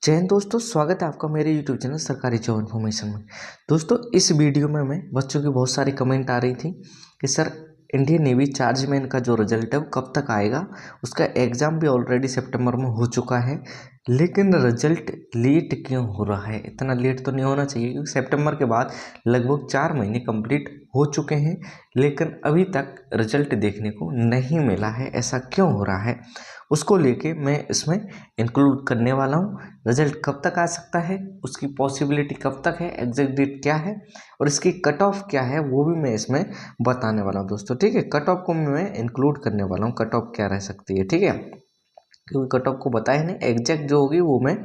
जय हिंद दोस्तों, स्वागत है आपका मेरे YouTube चैनल सरकारी जॉब इन्फॉर्मेशन में। दोस्तों, इस वीडियो में मैं बच्चों की बहुत सारी कमेंट आ रही थी कि सर इंडियन नेवी चार्जमैन का जो रिजल्ट है वो कब तक आएगा। उसका एग्ज़ाम भी ऑलरेडी सितंबर में हो चुका है, लेकिन रिजल्ट लेट क्यों हो रहा है। इतना लेट तो नहीं होना चाहिए क्योंकि सितंबर के बाद लगभग 4 महीने कंप्लीट हो चुके हैं, लेकिन अभी तक रिजल्ट देखने को नहीं मिला है। ऐसा क्यों हो रहा है, उसको लेके मैं इसमें इंक्लूड करने वाला हूँ। रिजल्ट कब तक आ सकता है, उसकी पॉसिबिलिटी कब तक है, एग्जैक्ट डेट क्या है और इसकी कट ऑफ क्या है, वो भी मैं इसमें बताने वाला हूँ दोस्तों। ठीक है, कट ऑफ को मैं इंक्लूड करने वाला हूँ, कट ऑफ क्या रह सकती है। ठीक है, क्योंकि कट ऑफ को बताया नहीं, एग्जैक्ट जो होगी वो मैं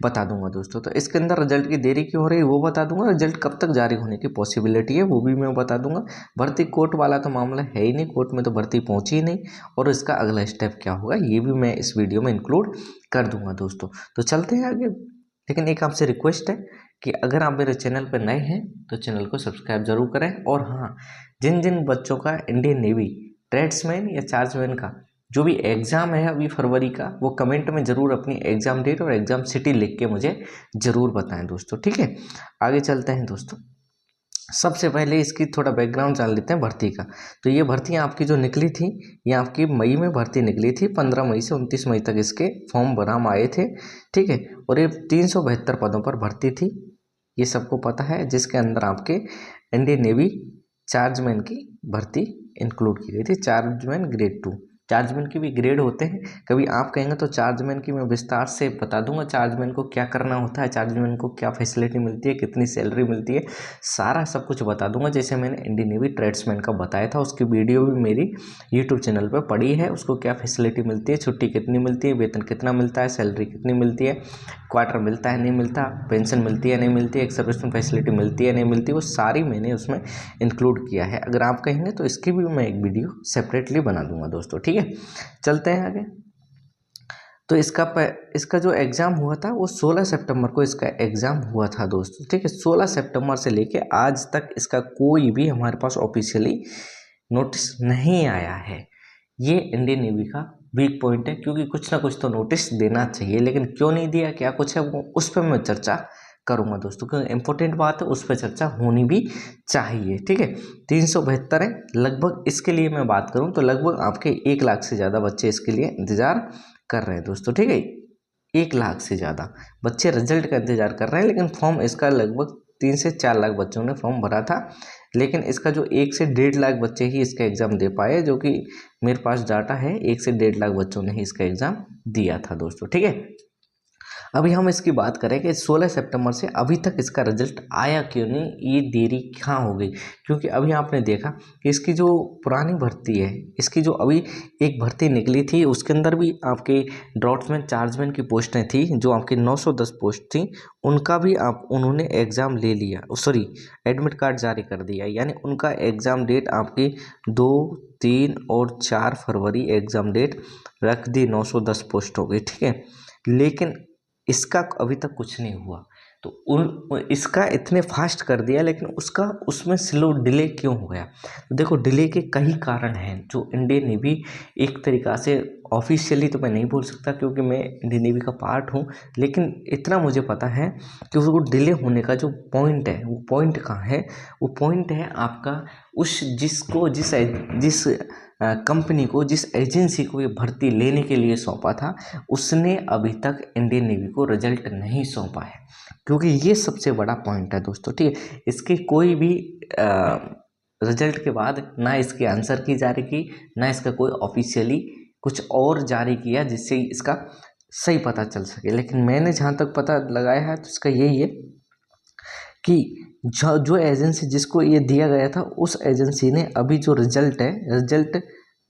बता दूंगा दोस्तों। तो इसके अंदर रिजल्ट की देरी क्यों हो रही है वो बता दूंगा, रिजल्ट कब तक जारी होने की पॉसिबिलिटी है वो भी मैं बता दूंगा। भर्ती कोर्ट वाला तो मामला है ही नहीं, कोर्ट में तो भर्ती पहुंची ही नहीं, और इसका अगला स्टेप क्या होगा ये भी मैं इस वीडियो में इंक्लूड कर दूंगा दोस्तों। तो चलते हैं आगे, लेकिन एक आपसे रिक्वेस्ट है कि अगर आप मेरे चैनल पर नए हैं तो चैनल को सब्सक्राइब जरूर करें। और हाँ, जिन जिन बच्चों का इंडियन नेवी ट्रेड्समैन या चार्जमैन का जो भी एग्ज़ाम है अभी फरवरी का, वो कमेंट में ज़रूर अपनी एग्ज़ाम डेट और एग्ज़ाम सिटी लिख के मुझे ज़रूर बताएं दोस्तों। ठीक है, आगे चलते हैं दोस्तों। सबसे पहले इसकी थोड़ा बैकग्राउंड जान लेते हैं भर्ती का। तो ये भर्ती आपकी जो निकली थी, ये आपकी मई में भर्ती निकली थी। 15 मई से 29 मई तक इसके फॉर्म भराम आए थे। ठीक है, और ये 372 पदों पर भर्ती थी, ये सबको पता है, जिसके अंदर आपके इंडियन नेवी चार्जमैन की भर्ती इंक्लूड की गई थी। चार्जमैन ग्रेड 2, चार्जमैन के भी ग्रेड होते हैं। कभी आप कहेंगे तो चार्जमैन की मैं विस्तार से बता दूंगा, चार्जमैन को क्या करना होता है, चार्जमैन को क्या फैसिलिटी मिलती है, कितनी सैलरी मिलती है, सारा सब कुछ बता दूंगा। जैसे मैंने इंडियन नेवी ट्रेड्समैन का बताया था, उसकी वीडियो भी मेरी यूट्यूब चैनल पर पड़ी है। उसको क्या फैसिलिटी मिलती है, छुट्टी कितनी मिलती है, वेतन कितना मिलता है, सैलरी कितनी मिलती है, क्वार्टर मिलता है नहीं मिलता, पेंशन मिलती है नहीं मिलती, एक सर्विसमैन फैसिलिटी मिलती है नहीं मिलती, वो सारी मैंने उसमें इंक्लूड किया है। अगर आप कहेंगे तो इसकी भी मैं एक वीडियो सेपरेटली बना दूंगा दोस्तों। ठीक है, चलते हैं आगे। तो इसका जो एग्ज़ाम हुआ था वो 16 सितंबर को इसका एग्ज़ाम हुआ था दोस्तों। ठीक है, 16 सितंबर से लेके आज तक इसका कोई भी हमारे पास ऑफिशियली नोटिस नहीं आया है। ये इंडियन नेवी का वीक पॉइंट है, क्योंकि कुछ ना कुछ तो नोटिस देना चाहिए, लेकिन क्यों नहीं दिया, क्या कुछ है, वो उस पर मैं चर्चा करूंगा दोस्तों, क्योंकि इंपॉर्टेंट बात है, उस पर चर्चा होनी भी चाहिए। ठीक है, 372 है लगभग। इसके लिए मैं बात करूं तो लगभग आपके 1 लाख से ज़्यादा बच्चे इसके लिए इंतज़ार कर रहे हैं दोस्तों। ठीक है, 1 लाख से ज़्यादा बच्चे रिजल्ट का इंतजार कर रहे हैं, लेकिन फॉर्म इसका लगभग 3 से 4 लाख बच्चों ने फॉर्म भरा था। लेकिन इसका जो 1 से 1.5 लाख बच्चे ही इसका एग्ज़ाम दे पाए, जो कि मेरे पास डाटा है, 1 से 1.5 लाख बच्चों ने ही इसका एग्ज़ाम दिया था दोस्तों। ठीक है, अभी हम इसकी बात करें कि 16 सितंबर से अभी तक इसका रिजल्ट आया क्यों नहीं, ये देरी कहाँ हो गई। क्योंकि अभी आपने देखा कि इसकी जो पुरानी भर्ती है, इसकी जो अभी एक भर्ती निकली थी, उसके अंदर भी आपके ड्रॉट्समैन चार्जमैन की पोस्टें थी, जो आपकी 910 पोस्ट थी, उनका भी उन्होंने एग्ज़ाम ले लिया, सॉरी एडमिट कार्ड जारी कर दिया। यानी उनका एग्ज़ाम डेट आपकी 2, 3 और 4 फरवरी एग्ज़ाम डेट रख दी, 910 पोस्ट हो गई। ठीक है, लेकिन इसका अभी तक कुछ नहीं हुआ। तो इसका इतने फास्ट कर दिया, लेकिन उसका उसमें स्लो डिले क्यों हो गया। तो देखो, डिले के कई कारण हैं, जो इंडियन नेवी एक तरीक़ा से ऑफिशियली तो मैं नहीं बोल सकता क्योंकि मैं इंडियन नेवी का पार्ट हूँ, लेकिन इतना मुझे पता है कि उसको डिले होने का जो पॉइंट है, वो पॉइंट कहाँ है, वो पॉइंट है आपका उस जिस कंपनी को, जिस एजेंसी को ये भर्ती लेने के लिए सौंपा था, उसने अभी तक इंडियन नेवी को रिजल्ट नहीं सौंपा है। क्योंकि ये सबसे बड़ा पॉइंट है दोस्तों। ठीक है, इसके कोई भी रिजल्ट के बाद ना इसके आंसर की जारी की, ना इसका कोई ऑफिशियली कुछ और जारी किया जिससे इसका सही पता चल सके। लेकिन मैंने जहाँ तक पता लगाया है तो इसका यही है कि जो एजेंसी जिसको ये दिया गया था, उस एजेंसी ने अभी जो रिजल्ट है, रिजल्ट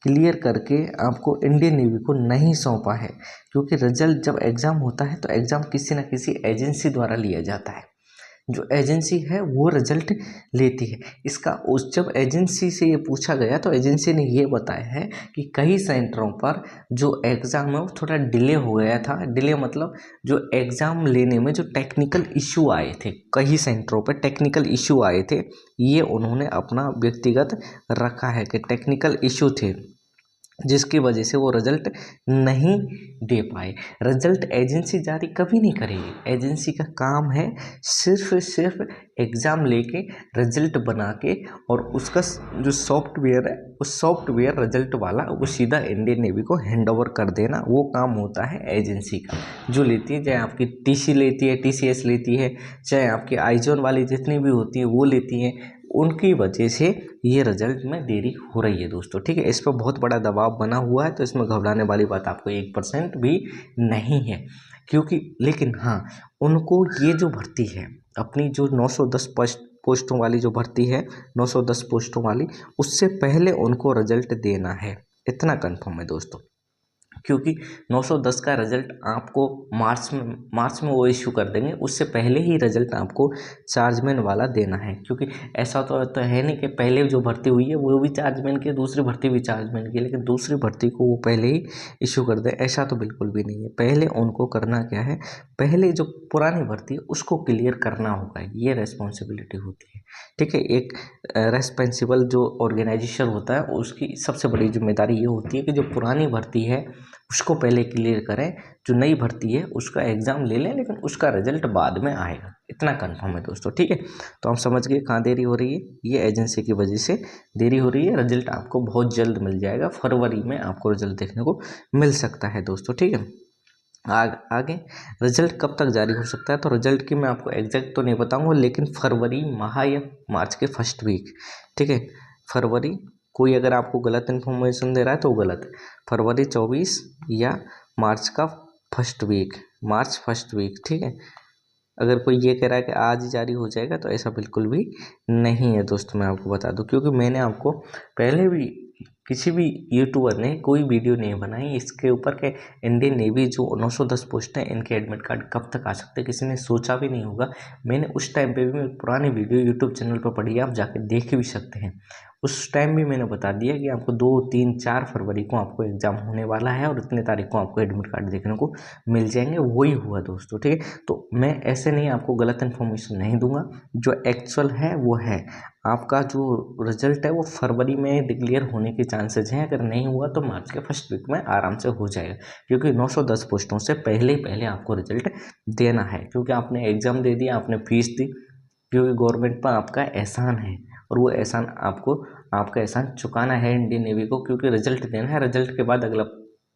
क्लियर करके आपको इंडियन नेवी को नहीं सौंपा है। क्योंकि रिजल्ट जब एग्ज़ाम होता है तो एग्ज़ाम किसी न किसी एजेंसी द्वारा लिया जाता है, जो एजेंसी है वो रिजल्ट लेती है इसका। उस जब एजेंसी से ये पूछा गया तो एजेंसी ने ये बताया है कि कई सेंटरों पर जो एग्ज़ाम है वो थोड़ा डिले हो गया था। डिले मतलब जो एग्ज़ाम लेने में जो टेक्निकल इशू आए थे, कई सेंटरों पर टेक्निकल इशू आए थे, ये उन्होंने अपना व्यक्तिगत रखा है कि टेक्निकल इशू थे। जिसकी वजह से वो रिजल्ट नहीं दे पाए। रिजल्ट एजेंसी जारी कभी नहीं करेगी। एजेंसी का काम है सिर्फ एग्ज़ाम लेके रिजल्ट बना के और उसका जो सॉफ्टवेयर है उस सॉफ्टवेयर रिजल्ट वाला वो सीधा इंडियन नेवी को हैंड ओवर कर देना, वो काम होता है एजेंसी का जो लेती है। चाहे आपकी टीसी लेती है, टीसीएस लेती है, चाहे आपकी आईजोन वाली जितनी भी होती है वो लेती हैं, उनकी वजह से ये रिजल्ट में देरी हो रही है दोस्तों। ठीक है, इस पर बहुत बड़ा दबाव बना हुआ है, तो इसमें घबराने वाली बात आपको 1% भी नहीं है। क्योंकि लेकिन हाँ, उनको ये जो भर्ती है अपनी जो 910 पोस्टों वाली जो भर्ती है, 910 पोस्टों वाली, उससे पहले उनको रिजल्ट देना है, इतना कंफर्म है दोस्तों। क्योंकि 910 का रिजल्ट आपको मार्च में वो इशू कर देंगे, उससे पहले ही रिजल्ट आपको चार्जमैन वाला देना है। क्योंकि ऐसा तो है नहीं कि पहले जो भर्ती हुई है वो भी चार्जमैन की, दूसरी भर्ती भी चार्जमैन की, लेकिन दूसरी भर्ती को वो पहले ही इशू कर दे, ऐसा तो बिल्कुल भी नहीं है। पहले उनको करना क्या है, पहले जो पुरानी भर्ती है उसको क्लियर करना होगा, ये रेस्पॉन्सिबिलिटी होती है। ठीक है, एक रेस्पॉन्सिबल जो ऑर्गेनाइजेशन होता है उसकी सबसे बड़ी जिम्मेदारी ये होती है कि जो पुरानी भर्ती है उसको पहले क्लियर करें, जो नई भर्ती है उसका एग्ज़ाम ले लें, लेकिन उसका रिजल्ट बाद में आएगा, इतना कंफर्म है दोस्तों। ठीक है, तो हम समझ गए कहाँ देरी हो रही है, ये एजेंसी की वजह से देरी हो रही है। रिजल्ट आपको बहुत जल्द मिल जाएगा, फरवरी में आपको रिजल्ट देखने को मिल सकता है दोस्तों। ठीक है, आगे रिजल्ट कब तक जारी हो सकता है, तो रिजल्ट की मैं आपको एग्जैक्ट तो नहीं बताऊंगा, लेकिन फरवरी माह या मार्च के फर्स्ट वीक। ठीक है, फरवरी, कोई अगर आपको गलत इन्फॉर्मेशन दे रहा है तो वो गलत है। फरवरी 24 या मार्च का first week, March first week. ठीक है, अगर कोई ये कह रहा है कि आज ही जारी हो जाएगा तो ऐसा बिल्कुल भी नहीं है दोस्तों, मैं आपको बता दूं। क्योंकि मैंने आपको पहले भी किसी भी यूट्यूबर ने कोई वीडियो नहीं बनाई इसके ऊपर कि इंडियन नेवी जो 910 पोस्ट हैं इनके एडमिट कार्ड कब तक आ सकते हैं, किसी ने सोचा भी नहीं होगा। मैंने उस टाइम पे भी पुरानी वीडियो यूट्यूब चैनल पर पड़ी है, आप जाके देख भी सकते हैं। उस टाइम भी मैंने बता दिया कि आपको 2, 3, 4 फरवरी को आपको एग्ज़ाम होने वाला है और इतने तारीख को आपको एडमिट कार्ड देखने को मिल जाएंगे। वही हुआ दोस्तों। ठीक है, तो मैं ऐसे नहीं आपको गलत इन्फॉर्मेशन नहीं दूंगा, जो एक्चुअल है वो है। आपका जो रिजल्ट है वो फरवरी में डिक्लेयर होने के चांसेस हैं, अगर नहीं हुआ तो मार्च के फर्स्ट वीक में आराम से हो जाएगा। क्योंकि 910 पोस्टों से पहले आपको रिजल्ट देना है, क्योंकि आपने एग्ज़ाम दे दिया, आपने फीस दी, क्योंकि गवर्नमेंट पर आपका एहसान है और वो एहसान आपका एहसान चुकाना है इंडियन नेवी को, क्योंकि रिजल्ट देना है। रिजल्ट के बाद अगला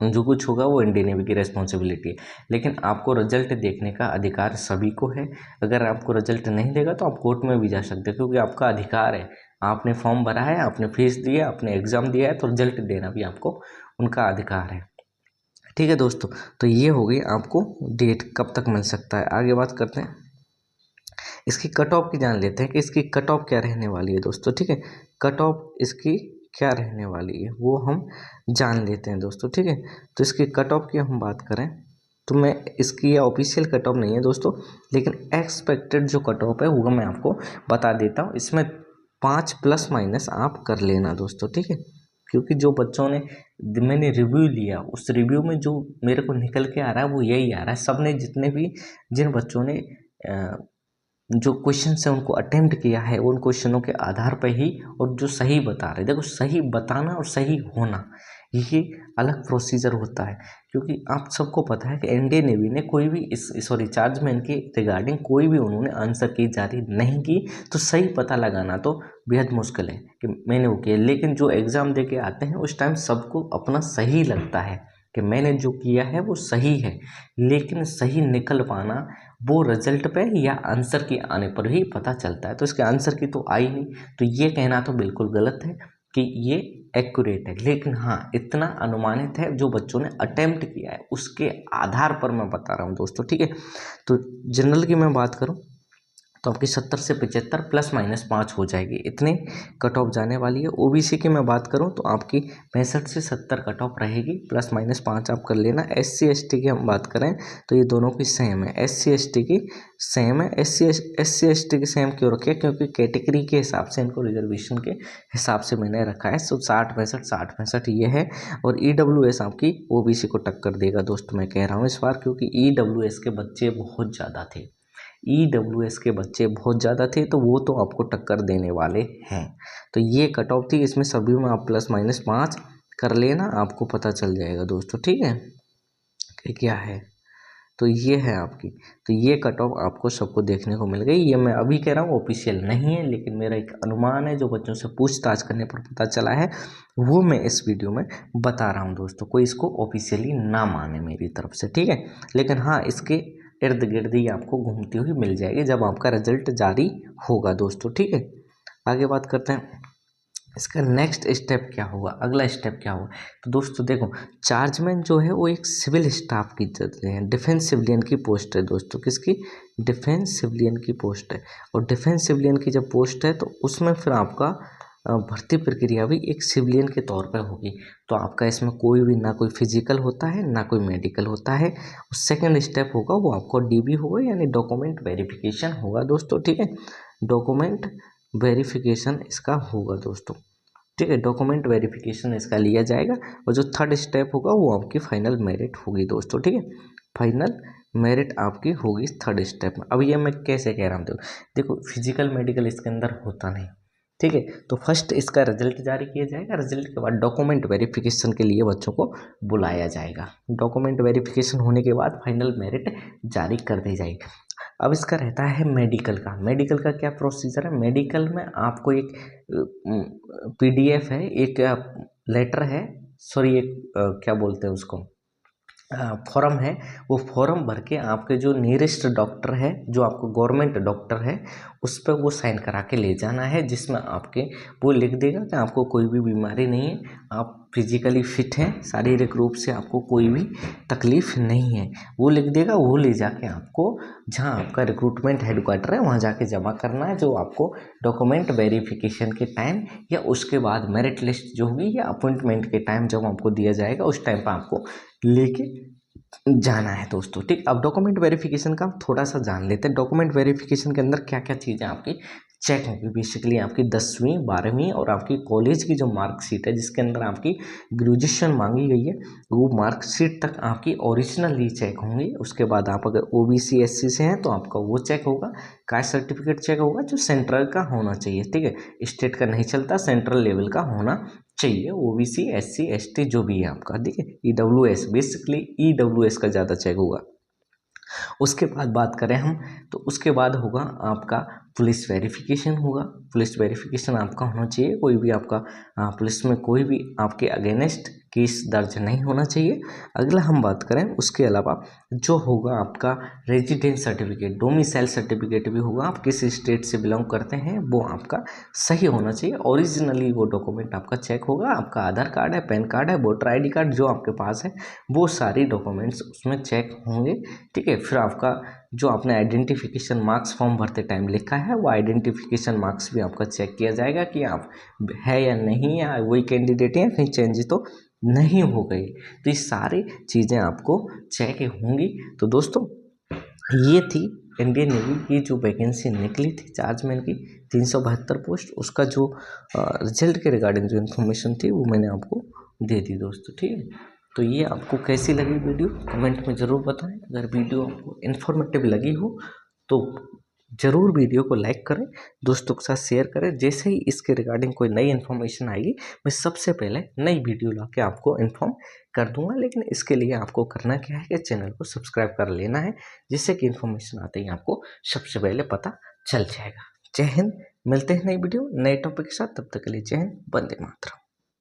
जो कुछ होगा वो इंडियन नेवी की रेस्पॉन्सिबिलिटी है, लेकिन आपको रिजल्ट देखने का अधिकार सभी को है। अगर आपको रिजल्ट नहीं देगा तो आप कोर्ट में भी जा सकते हैं, क्योंकि आपका अधिकार है। आपने फॉर्म भरा है, आपने फीस दी है, आपने एग्ज़ाम दिया है, तो रिजल्ट देना भी आपको उनका अधिकार है। ठीक है दोस्तों, तो ये हो गई आपको डेट कब तक मिल सकता है। आगे बात करते हैं, इसकी कट ऑफ की जान लेते हैं कि इसकी कट ऑफ क्या रहने वाली है दोस्तों। ठीक है, कट ऑफ इसकी क्या रहने वाली है वो हम जान लेते हैं दोस्तों। ठीक है, तो इसकी कट ऑफ की हम बात करें तो मैं इसकी ऑफिशियल कट ऑफ नहीं है दोस्तों, लेकिन एक्सपेक्टेड जो कट ऑफ है वो मैं आपको बता देता हूँ। इसमें 5 प्लस माइनस आप कर लेना दोस्तों। ठीक है, क्योंकि जो बच्चों ने, मैंने रिव्यू लिया, उस रिव्यू में जो मेरे को निकल के आ रहा है वो यही आ रहा है। सब ने, जितने भी जिन बच्चों ने जो क्वेश्चन है उनको अटेम्प्ट किया है, उन क्वेश्चनों के आधार पर ही, और जो सही बता रहे, देखो सही बताना और सही होना ये अलग प्रोसीजर होता है। क्योंकि आप सबको पता है कि इंडियन नेवी ने कोई भी चार्जमैन के रिगार्डिंग कोई भी उन्होंने आंसर की जारी नहीं की, तो सही पता लगाना तो बेहद मुश्किल है कि मैंने वो किया। लेकिन जो एग्ज़ाम दे के आते हैं उस टाइम सबको अपना सही लगता है कि मैंने जो किया है वो सही है, लेकिन सही निकल पाना वो रिजल्ट पे या आंसर के आने पर ही पता चलता है। तो इसके आंसर की तो आई नहीं, तो ये कहना तो बिल्कुल गलत है कि ये एक्यूरेट है। लेकिन हाँ, इतना अनुमानित है, जो बच्चों ने अटेम्प्ट किया है उसके आधार पर मैं बता रहा हूँ दोस्तों। ठीक है, तो जनरल की मैं बात करूँ तो आपकी 70 से 75 प्लस माइनस 5 हो जाएगी, इतने कट ऑफ जाने वाली है। ओबीसी की मैं बात करूं तो आपकी 65 से 70 कट ऑफ रहेगी, प्लस माइनस 5 आप कर लेना। SC ST की हम बात करें तो ये दोनों की सेम है, SC ST की सेम है। SC ST की सेम क्यों रखे, क्योंकि कैटेगरी के हिसाब से इनको रिजर्वेशन के हिसाब से मैंने रखा है। सो 60-65 ये है, और EWS आपकी ओबीसी को टक्कर देगा दोस्तों, मैं कह रहा हूँ इस बार, क्योंकि EWS के बच्चे बहुत ज़्यादा थे, EWS के बच्चे बहुत ज़्यादा थे, तो वो तो आपको टक्कर देने वाले हैं। तो ये कट ऑफ थी, इसमें सभी में आप प्लस माइनस 5 कर लेना, आपको पता चल जाएगा दोस्तों, ठीक है कि क्या है। तो ये है आपकी, तो ये कट ऑफ आपको सबको देखने को मिल गई। ये मैं अभी कह रहा हूँ ऑफिशियल नहीं है, लेकिन मेरा एक अनुमान है जो बच्चों से पूछताछ करने पर पता चला है, वो मैं इस वीडियो में बता रहा हूँ दोस्तों। कोई इसको ऑफिशियली ना माने मेरी तरफ से, ठीक है, लेकिन हाँ इसके इर्द गिर्द ही आपको घूमती हुई मिल जाएगी जब आपका रिजल्ट जारी होगा दोस्तों, ठीक है। आगे बात करते हैं इसका नेक्स्ट स्टेप क्या होगा, अगला स्टेप क्या होगा। तो दोस्तों देखो, चार्जमैन जो है वो एक सिविल स्टाफ की जगह है, डिफेंस सिविलियन की पोस्ट है दोस्तों। किसकी? डिफेंस सिविलियन की पोस्ट है। और डिफेंस सिविलियन की जब पोस्ट है तो उसमें फिर आपका भर्ती प्रक्रिया भी एक सिविलियन के तौर पर होगी। तो आपका इसमें कोई भी ना कोई फिजिकल होता है ना कोई मेडिकल होता है। सेकेंड स्टेप होगा वो आपको डीबी होगा, यानी डॉक्यूमेंट वेरिफिकेशन होगा दोस्तों, ठीक है। डॉक्यूमेंट वेरिफिकेशन इसका होगा दोस्तों, ठीक है। डॉक्यूमेंट वेरिफिकेशन इसका लिया जाएगा। और जो थर्ड स्टेप होगा वो आपकी फाइनल मेरिट होगी दोस्तों, ठीक है। फाइनल मेरिट आपकी होगी थर्ड स्टेप में। अब ये मैं कैसे कह रहा हूँ, देखो फिजिकल मेडिकल इसके अंदर होता नहीं, ठीक है। तो फर्स्ट इसका रिजल्ट जारी किया जाएगा, रिजल्ट के बाद डॉक्यूमेंट वेरिफिकेशन के लिए बच्चों को बुलाया जाएगा। डॉक्यूमेंट वेरिफिकेशन होने के बाद फाइनल मेरिट जारी कर दी जाएगी। अब इसका रहता है मेडिकल का। मेडिकल का क्या प्रोसीजर है? मेडिकल में आपको एक पीडीएफ है, एक लेटर है, सॉरी एक क्या बोलते हैं उसको, फॉर्म है। वो फॉर्म भर के आपके जो नियरेस्ट डॉक्टर है, जो आपको गवर्नमेंट डॉक्टर है, उस पर वो साइन करा के ले जाना है, जिसमें आपके वो लिख देगा कि आपको कोई भी बीमारी नहीं है, आप फिजिकली फिट हैं, शारीरिक रूप से आपको कोई भी तकलीफ नहीं है, वो लिख देगा। वो ले जाके आपको जहाँ आपका रिक्रूटमेंट हेडक्वार्टर है वहाँ जाके जमा करना है, जो आपको डॉक्यूमेंट वेरिफिकेशन के टाइम या उसके बाद मेरिट लिस्ट जो होगी या अपॉइंटमेंट के टाइम जब आपको दिया जाएगा उस टाइम पर आपको लेके जाना है दोस्तों, ठीक। अब डॉक्यूमेंट वेरिफिकेशन का हम थोड़ा सा जान लेते हैं। डॉक्यूमेंट वेरिफिकेशन के अंदर क्या क्या चीज़ें आपकी चेक होगी। बेसिकली आपकी 10वीं 12वीं और आपकी कॉलेज की जो मार्कशीट है, जिसके अंदर आपकी ग्रेजुएशन मांगी गई है, वो मार्कशीट तक आपकी ओरिजिनली चेक होंगी। उसके बाद आप अगर ओबीसी एससी से हैं तो आपका वो चेक होगा। कास्ट सर्टिफिकेट चेक होगा, जो सेंट्रल का होना चाहिए, ठीक है, स्टेट का नहीं चलता, सेंट्रल लेवल का होना चाहिए। ओबीसी एससी एसटी जो भी है आपका, ठीक है। ईडब्ल्यूएस, बेसिकली ईडब्ल्यूएस का ज़्यादा चेक होगा। उसके बाद बात करें हम, तो उसके बाद होगा आपका पुलिस वेरिफिकेशन होगा। पुलिस वेरिफिकेशन आपका होना चाहिए, कोई भी आपका पुलिस में कोई भी आपके अगेंस्ट केस दर्ज नहीं होना चाहिए। अगला हम बात करें उसके अलावा जो होगा आपका रेजिडेंस सर्टिफिकेट, डोमिसाइल सर्टिफिकेट भी होगा। आप किस स्टेट से बिलोंग करते हैं वो आपका सही होना चाहिए। ओरिजिनली वो डॉक्यूमेंट आपका चेक होगा। आपका आधार कार्ड है, पैन कार्ड है, वोटर आईडी कार्ड जो आपके पास है, वो सारी डॉक्यूमेंट्स उसमें चेक होंगे, ठीक है। फिर आपका जो आपने आइडेंटिफिकेशन मार्क्स फॉर्म भरते टाइम लिखा है, वो आइडेंटिफिकेशन मार्क्स भी आपका चेक किया जाएगा कि आप है या नहीं, या वही कैंडिडेट है, कहीं चेंज तो नहीं हो गई। तो ये सारी चीज़ें आपको चेक होंगी। तो दोस्तों ये थी इंडियन नेवी की जो वैकेंसी निकली थी चार्जमैन की 372 पोस्ट, उसका जो रिजल्ट के रिगार्डिंग जो इन्फॉर्मेशन थी वो मैंने आपको दे दी दोस्तों, ठीक है। तो ये आपको कैसी लगी वीडियो कमेंट में ज़रूर बताएं। अगर वीडियो आपको इन्फॉर्मेटिव लगी हो तो ज़रूर वीडियो को लाइक करें, दोस्तों के साथ शेयर करें। जैसे ही इसके रिगार्डिंग कोई नई इन्फॉर्मेशन आएगी, मैं सबसे पहले नई वीडियो ला के आपको इन्फॉर्म कर दूंगा। लेकिन इसके लिए आपको करना क्या है कि चैनल को सब्सक्राइब कर लेना है, जिससे कि इन्फॉर्मेशन आते ही आपको सबसे पहले पता चल जाएगा। जय हिंद, मिलते हैं नई वीडियो नए टॉपिक के साथ, तब तक के लिए जय हिंद, वंदे मातरम।